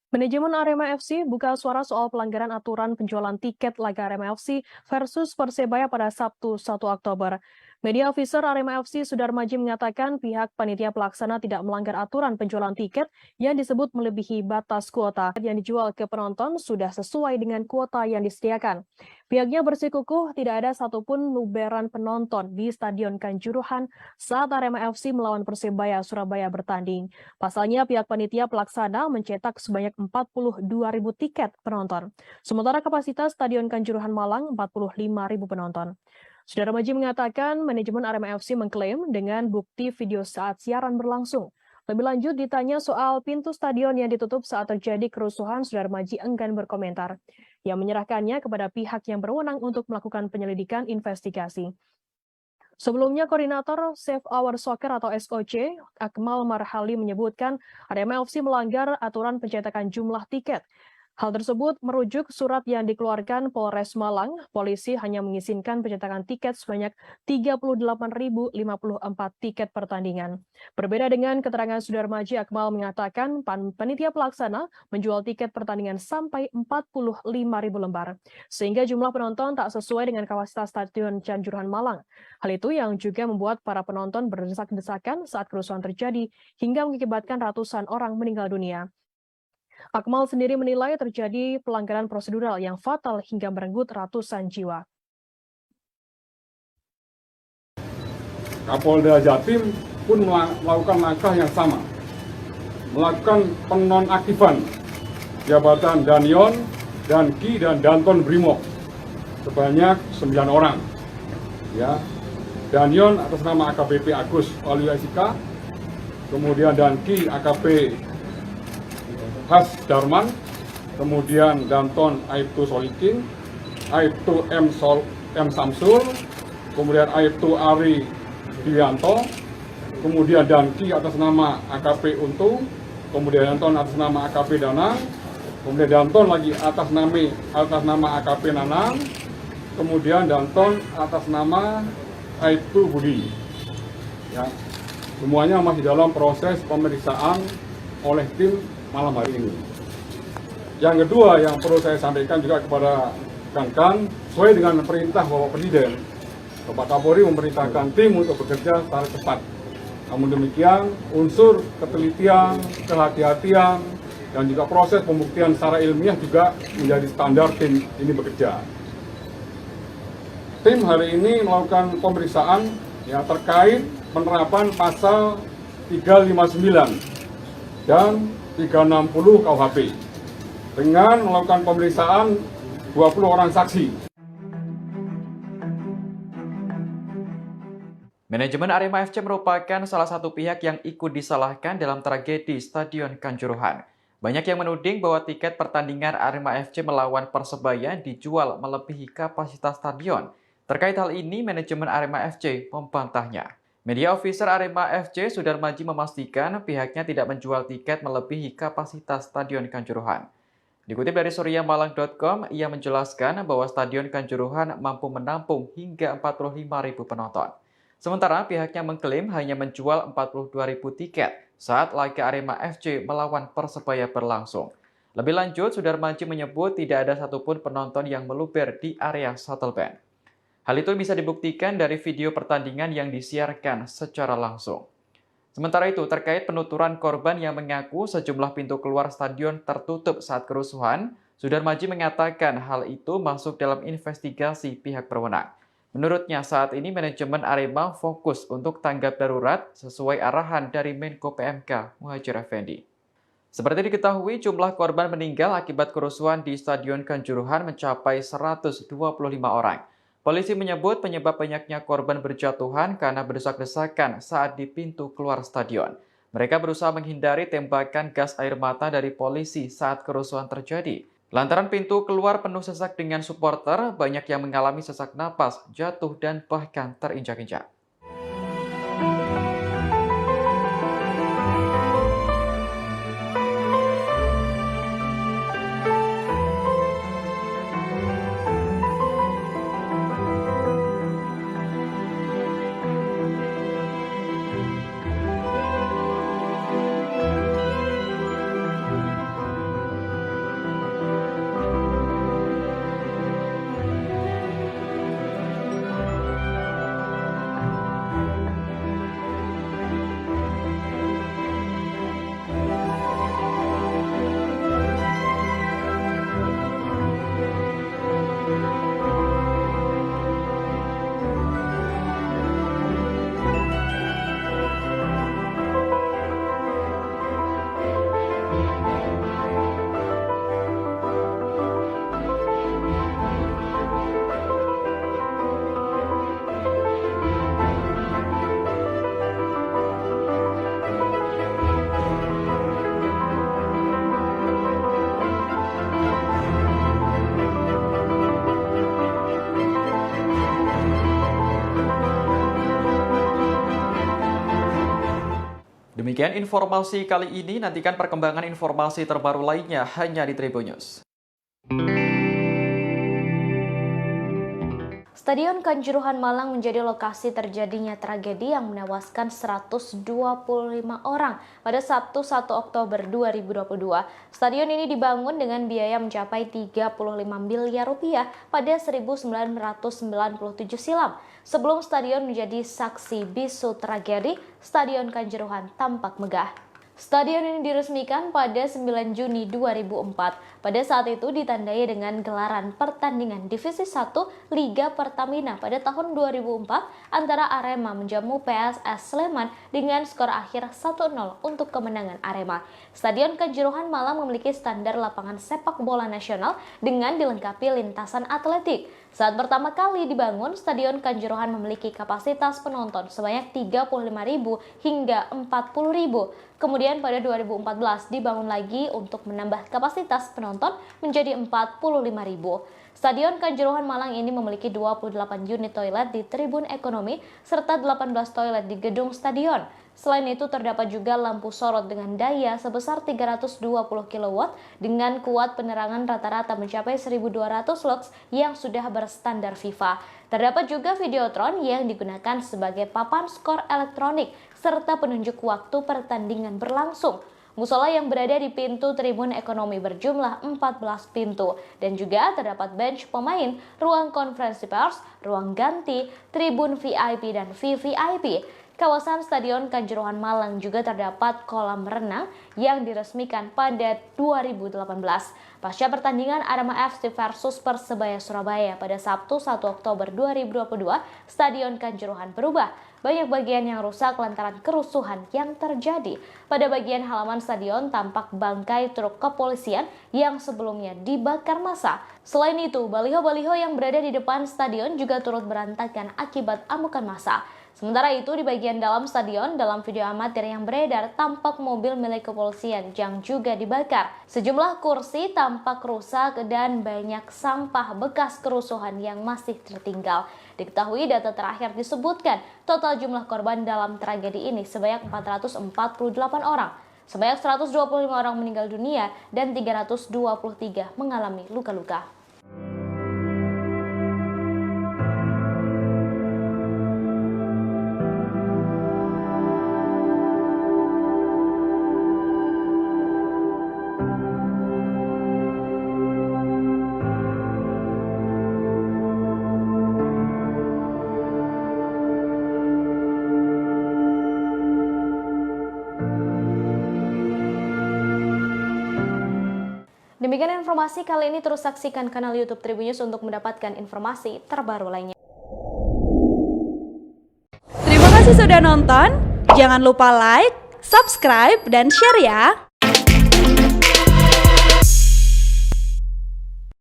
Manajemen Arema FC buka suara soal pelanggaran aturan penjualan tiket laga Arema FC versus Persebaya pada Sabtu 1 Oktober. Media Officer Arema FC Sudarmaji mengatakan pihak panitia pelaksana tidak melanggar aturan penjualan tiket yang disebut melebihi batas kuota yang dijual ke penonton sudah sesuai dengan kuota yang disediakan. Pihaknya bersikukuh tidak ada satupun luberan penonton di Stadion Kanjuruhan saat Arema FC melawan Persebaya Surabaya bertanding. Pasalnya pihak panitia pelaksana mencetak sebanyak 42.000 tiket penonton. Sementara kapasitas Stadion Kanjuruhan Malang 45.000 penonton. Saudara Maji mengatakan manajemen Arema FC mengklaim dengan bukti video saat siaran berlangsung. Lebih lanjut ditanya soal pintu stadion yang ditutup saat terjadi kerusuhan, Saudara Maji enggan berkomentar. Yang menyerahkannya kepada pihak yang berwenang untuk melakukan penyelidikan investigasi. Sebelumnya, Koordinator Save Our Soccer atau SOC, Akmal Marhali menyebutkan Arema FC melanggar aturan pencetakan jumlah tiket. Hal tersebut merujuk surat yang dikeluarkan Polres Malang. Polisi hanya mengizinkan pencetakan tiket sebanyak 38.054 tiket pertandingan. Berbeda dengan keterangan Sudarmaji, Akmal mengatakan panitia pelaksana menjual tiket pertandingan sampai 45.000 lembar. Sehingga jumlah penonton tak sesuai dengan kapasitas Stadion Kanjuruhan Malang. Hal itu yang juga membuat para penonton berdesak-desakan saat kerusuhan terjadi hingga mengakibatkan ratusan orang meninggal dunia. Akmal sendiri menilai terjadi pelanggaran prosedural yang fatal hingga merenggut ratusan jiwa. Kapolda Jatim pun melakukan langkah yang sama, melakukan penonaktifan jabatan Danion, Danki, dan Danton Brimob sebanyak 9 orang. Ya, Danion atas nama AKBP Agus Waluyaisika, kemudian Danki AKP Has Darman, kemudian Danton Aibtu Solikin, Aibtu M Samsul, kemudian Aibtu Ari Bianto, kemudian Danki atas nama AKP Untung, kemudian Danton atas nama AKP Danang, kemudian Danton lagi atas nama AKP Nanang, kemudian Danton atas nama Aibtu Budi. Ya, semuanya masih dalam proses pemeriksaan oleh tim malam hari ini. Yang kedua yang perlu saya sampaikan juga kepada rekan-rekan, sesuai dengan perintah Bapak Presiden, Bapak Kapolri memerintahkan tim untuk bekerja secara cepat. Namun demikian, unsur ketelitian, kehati-hatian, dan juga proses pembuktian secara ilmiah juga menjadi standar tim ini bekerja. Tim hari ini melakukan pemeriksaan ya, terkait penerapan pasal 359 dan 360 KUHP dengan melakukan pemeriksaan 20 orang saksi. Manajemen Arema FC merupakan salah satu pihak yang ikut disalahkan dalam tragedi Stadion Kanjuruhan. Banyak yang menuding bahwa tiket pertandingan Arema FC melawan Persebaya dijual melebihi kapasitas stadion. Terkait hal ini, manajemen Arema FC membantahnya. Media Officer Arema FC Sudarmaji memastikan pihaknya tidak menjual tiket melebihi kapasitas Stadion Kanjuruhan. Dikutip dari suryamalang.com, ia menjelaskan bahwa Stadion Kanjuruhan mampu menampung hingga 45.000 penonton. Sementara pihaknya mengklaim hanya menjual 42.000 tiket saat laga Arema FC melawan Persebaya berlangsung. Lebih lanjut, Sudarmaji menyebut tidak ada satupun penonton yang meluber di area shuttle band. Hal itu bisa dibuktikan dari video pertandingan yang disiarkan secara langsung. Sementara itu, terkait penuturan korban yang mengaku sejumlah pintu keluar stadion tertutup saat kerusuhan, Sudarmaji mengatakan hal itu masuk dalam investigasi pihak berwenang. Menurutnya, saat ini manajemen Arema fokus untuk tanggap darurat sesuai arahan dari Menko PMK Muhadjir Effendi. Seperti diketahui, jumlah korban meninggal akibat kerusuhan di Stadion Kanjuruhan mencapai 125 orang. Polisi menyebut penyebab banyaknya korban berjatuhan karena berdesak-desakan saat di pintu keluar stadion. Mereka berusaha menghindari tembakan gas air mata dari polisi saat kerusuhan terjadi. Lantaran pintu keluar penuh sesak dengan supporter, banyak yang mengalami sesak napas, jatuh, dan bahkan terinjak-injak. Demikian informasi kali ini, nantikan perkembangan informasi terbaru lainnya hanya di Tribun News. Stadion Kanjuruhan Malang menjadi lokasi terjadinya tragedi yang menewaskan 125 orang pada Sabtu 1 Oktober 2022. Stadion ini dibangun dengan biaya mencapai 35 miliar rupiah pada 1997 silam. Sebelum stadion menjadi saksi bisu tragedi, Stadion Kanjuruhan tampak megah. Stadion ini diresmikan pada 9 Juni 2004. Pada saat itu ditandai dengan gelaran pertandingan Divisi 1 Liga Pertamina pada tahun 2004 antara Arema menjamu PSS Sleman dengan skor akhir 1-0 untuk kemenangan Arema. Stadion Kanjuruhan Malang memiliki standar lapangan sepak bola nasional dengan dilengkapi lintasan atletik. Saat pertama kali dibangun, Stadion Kanjuruhan memiliki kapasitas penonton sebanyak 35.000 hingga 40.000. Kemudian pada 2014 dibangun lagi untuk menambah kapasitas penonton menjadi 45.000. Stadion Kanjuruhan Malang ini memiliki 28 unit toilet di tribun ekonomi serta 18 toilet di gedung stadion. Selain itu terdapat juga lampu sorot dengan daya sebesar 320 kW dengan kuat penerangan rata-rata mencapai 1.200 lux yang sudah berstandar FIFA. Terdapat juga videotron yang digunakan sebagai papan skor elektronik serta penunjuk waktu pertandingan berlangsung. Musola yang berada di pintu tribun ekonomi berjumlah 14 pintu dan juga terdapat bench pemain, ruang konferensi pers, ruang ganti, tribun VIP dan VVIP. Kawasan Stadion Kanjuruhan Malang juga terdapat kolam renang yang diresmikan pada 2018. Pasca pertandingan Arema FC versus Persebaya Surabaya pada Sabtu 1 Oktober 2022, Stadion Kanjuruhan berubah. Banyak bagian yang rusak lantaran kerusuhan yang terjadi. Pada bagian halaman stadion tampak bangkai truk kepolisian yang sebelumnya dibakar massa. Selain itu, baliho-baliho yang berada di depan stadion juga turut berantakan akibat amukan massa. Sementara itu, di bagian dalam stadion, dalam video amatir yang beredar, tampak mobil milik kepolisian yang juga dibakar. Sejumlah kursi tampak rusak dan banyak sampah bekas kerusuhan yang masih tertinggal. Diketahui data terakhir disebutkan, total jumlah korban dalam tragedi ini sebanyak 448 orang. Sebanyak 125 orang meninggal dunia dan 323 mengalami luka-luka. Demikian informasi kali ini, terus saksikan kanal YouTube Tribun News untuk mendapatkan informasi terbaru lainnya. Terima kasih sudah nonton, jangan lupa like, subscribe, dan share ya!